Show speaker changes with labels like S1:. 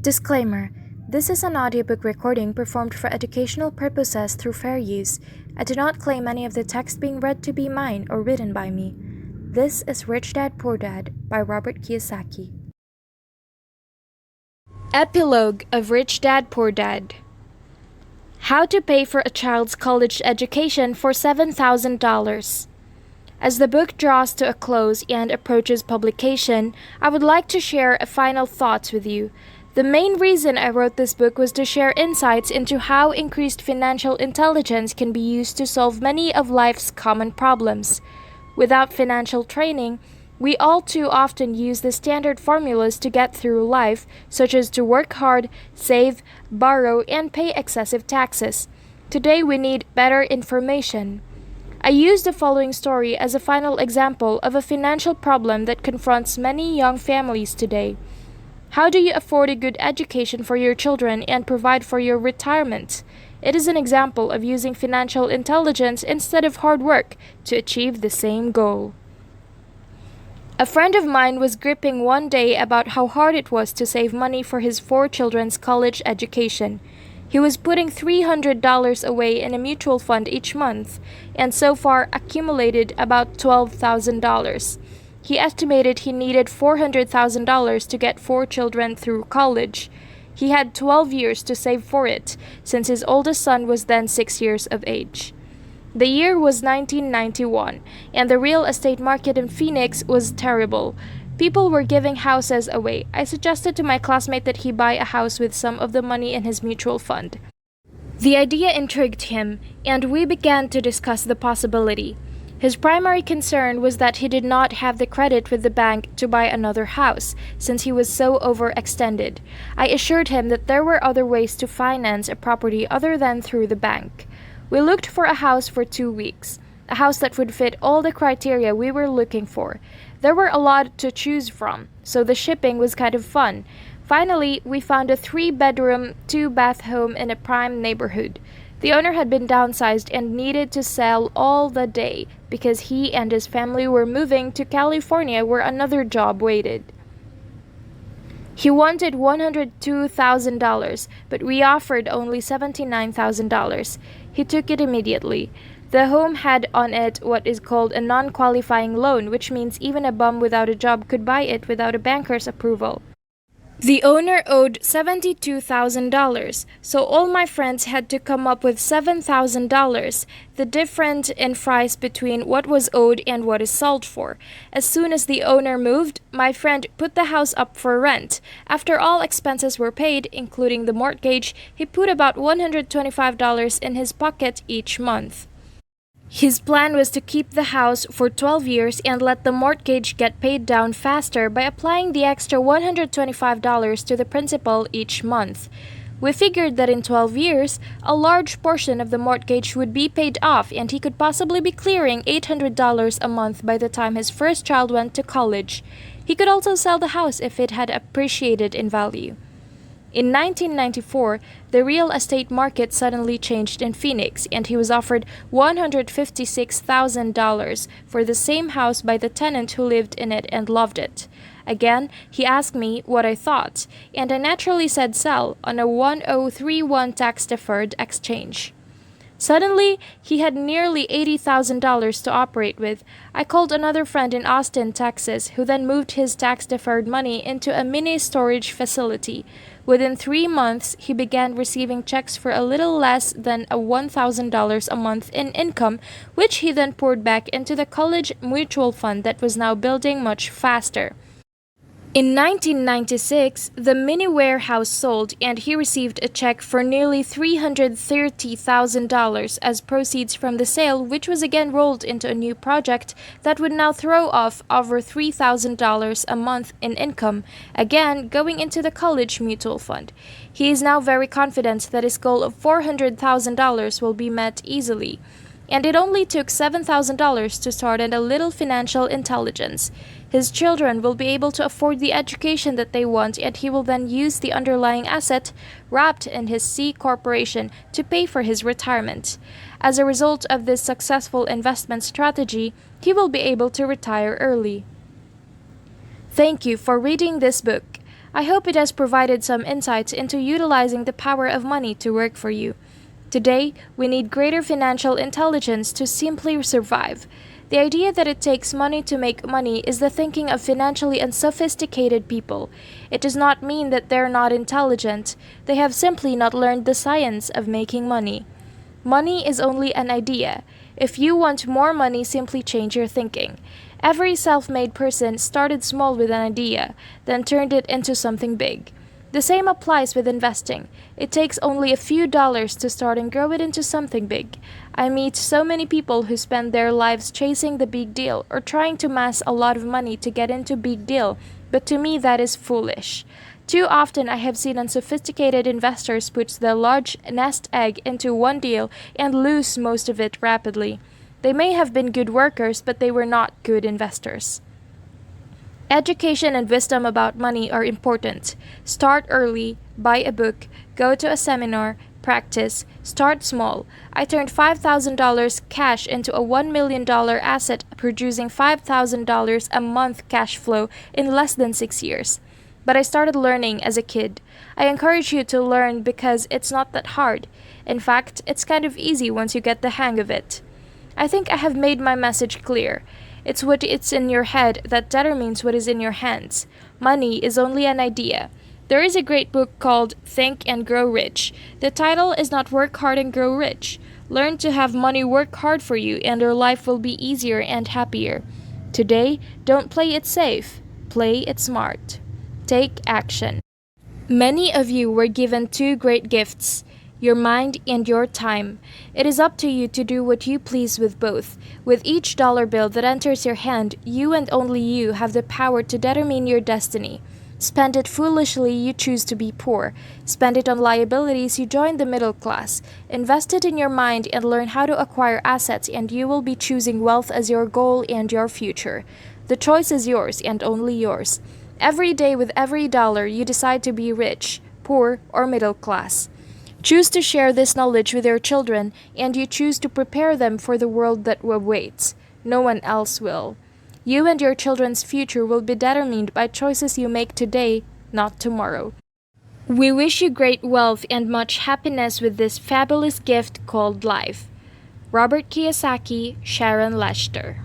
S1: Disclaimer: this is an audiobook recording performed for educational purposes through fair use. I do not claim any of the text being read to be mine or written by me. This is Rich Dad Poor Dad by Robert Kiyosaki. Epilogue of Rich Dad Poor Dad. How to pay for a child's college education for $7,000. As the book draws to a close and approaches publication, I would like to share a final thoughts with you. The main reason I wrote this book was to share insights into how increased financial intelligence can be used to solve many of life's common problems. Without financial training, we all too often use the standard formulas to get through life, such as to work hard, save, borrow, and pay excessive taxes. Today we need better information. I use the following story as a final example of a financial problem that confronts many young families today. How do you afford a good education for your children and provide for your retirement? It is an example of using financial intelligence instead of hard work to achieve the same goal. A friend of mine was gripping one day about how hard it was to save money for his 4 children's college education. He was putting $300 away in a mutual fund each month, and so far accumulated about $12,000. He estimated he needed $400,000 to get 4 children through college. He had 12 years to save for it, since his oldest son was then 6 years of age. The year was 1991, and the real estate market in Phoenix was terrible. People were giving houses away. I suggested to my classmate that he buy a house with some of the money in his mutual fund. The idea intrigued him, and we began to discuss the possibility. His primary concern was that he did not have the credit with the bank to buy another house, since he was so overextended. I assured him that there were other ways to finance a property other than through the bank. We looked for a house for 2 weeks, a house that would fit all the criteria we were looking for. There were a lot to choose from, so the shipping was kind of fun. Finally, we found a 3-bedroom, 2-bath home in a prime neighborhood. The owner had been downsized and needed to sell all the day because he and his family were moving to California where another job waited. He wanted $102,000, but we offered only $79,000. He took it immediately. The home had on it what is called a non-qualifying loan, which means even a bum without a job could buy it without a banker's approval. The owner owed $72,000, so all my friends had to come up with $7,000, the difference in price between what was owed and what is sold for. As soon as the owner moved, my friend put the house up for rent. After all expenses were paid, including the mortgage, he put about $125 in his pocket each month. His plan was to keep the house for 12 years and let the mortgage get paid down faster by applying the extra $125 to the principal each month. We figured that in 12 years, a large portion of the mortgage would be paid off and he could possibly be clearing $800 a month by the time his first child went to college. He could also sell the house if it had appreciated in value. In 1994, the real estate market suddenly changed in Phoenix, and he was offered $156,000 for the same house by the tenant who lived in it and loved it. Again, he asked me what I thought, and I naturally said sell on a 1031 tax-deferred exchange. Suddenly, he had nearly $80,000 to operate with. I called another friend in Austin, Texas, who then moved his tax-deferred money into a mini storage facility. Within 3 months, he began receiving checks for a little less than $1,000 a month in income, which he then poured back into the college mutual fund that was now building much faster. In 1996, the mini warehouse sold and he received a check for nearly $330,000 as proceeds from the sale, which was again rolled into a new project that would now throw off over $3,000 a month in income, again going into the college mutual fund. He is now very confident that his goal of $400,000 will be met easily. And it only took $7,000 to start and a little financial intelligence. His children will be able to afford the education that they want, and he will then use the underlying asset wrapped in his C corporation to pay for his retirement. As a result of this successful investment strategy, he will be able to retire early. Thank you for reading this book. I hope it has provided some insights into utilizing the power of money to work for you. Today, we need greater financial intelligence to simply survive. The idea that it takes money to make money is the thinking of financially unsophisticated people. It does not mean that they're not intelligent. They have simply not learned the science of making money. Money is only an idea. If you want more money, simply change your thinking. Every self-made person started small with an idea, then turned it into something big. The same applies with investing. It takes only a few dollars to start and grow it into something big. I meet so many people who spend their lives chasing the big deal or trying to amass a lot of money to get into big deal, but to me that is foolish. Too often I have seen unsophisticated investors put their large nest egg into one deal and lose most of it rapidly. They may have been good workers, but they were not good investors. Education and wisdom about money are important. Start early, buy a book, go to a seminar, practice, start small. I turned $5,000 cash into a $1 million asset, producing $5,000 a month cash flow in less than 6 years. But I started learning as a kid. I encourage you to learn because it's not that hard. In fact, it's kind of easy once you get the hang of it. I think I have made my message clear. It's what is in your head that determines what is in your hands. Money is only an idea. There is a great book called Think and Grow Rich. The title is not Work Hard and Grow Rich. Learn to have money work hard for you and your life will be easier and happier. Today, don't play it safe. Play it smart. Take action. Many of you were given two great gifts, your mind and your time. It is up to you to do what you please with both. With each dollar bill that enters your hand, you and only you have the power to determine your destiny. Spend it foolishly, you choose to be poor. Spend it on liabilities, you join the middle class. Invest it in your mind and learn how to acquire assets, and you will be choosing wealth as your goal and your future. The choice is yours and only yours. Every day with every dollar, you decide to be rich, poor, or middle class. Choose to share this knowledge with your children, and you choose to prepare them for the world that awaits. No one else will. You and your children's future will be determined by choices you make today, not tomorrow. We wish you great wealth and much happiness with this fabulous gift called life. Robert Kiyosaki, Sharon Lester.